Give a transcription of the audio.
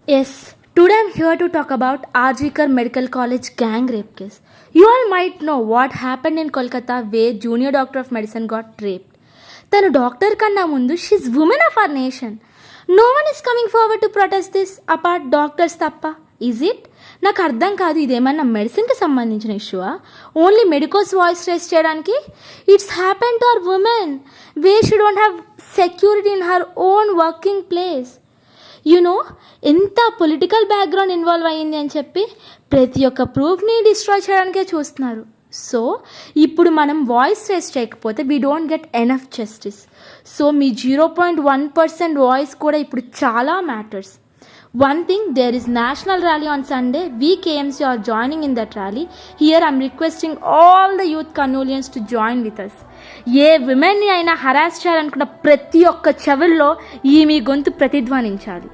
Yes, today I'm here to talk about Arjikar Medical College gang rape case. You all might know what happened in Kolkata where junior doctor of medicine got raped. తను doctor కన్నా ముందు she's woman of our nation. No one is coming forward to protest this apart doctors తప్ప. Is it? నాకు అర్థం కాదు, ఇదేమన్నా మెడిసిన్కి సంబంధించిన ఇష్యూవా? ఓన్లీ మెడికోస్ వాయిస్ రేస్ చేయడానికి? It's happen to our woman way she don't have security in her own working place. You know ఎంత పొలిటికల్ బ్యాక్గ్రౌండ్ ఇన్వాల్వ్ అయ్యింది అని చెప్పి ప్రతి ఒక్క ప్రూఫ్ని డిస్ట్రాయ్ చేయడానికే చూస్తున్నారు. సో ఇప్పుడు మనం వాయిస్ రేస్ చేయకపోతే we don't get enough justice. So మీ 0.1% వాయిస్ కూడా ఇప్పుడు చాలా matters. One thing, there is national rally on Sunday. We KMC are joining in that rally. Here I'm requesting all the youth Kurnoolians to join with us. ఏ విమెన్ని అయినా harass చేయాలనుకున్న ప్రతి ఒక్క చెవుల్లో ఈ మీ గొంతు ప్రతిధ్వనించాలి.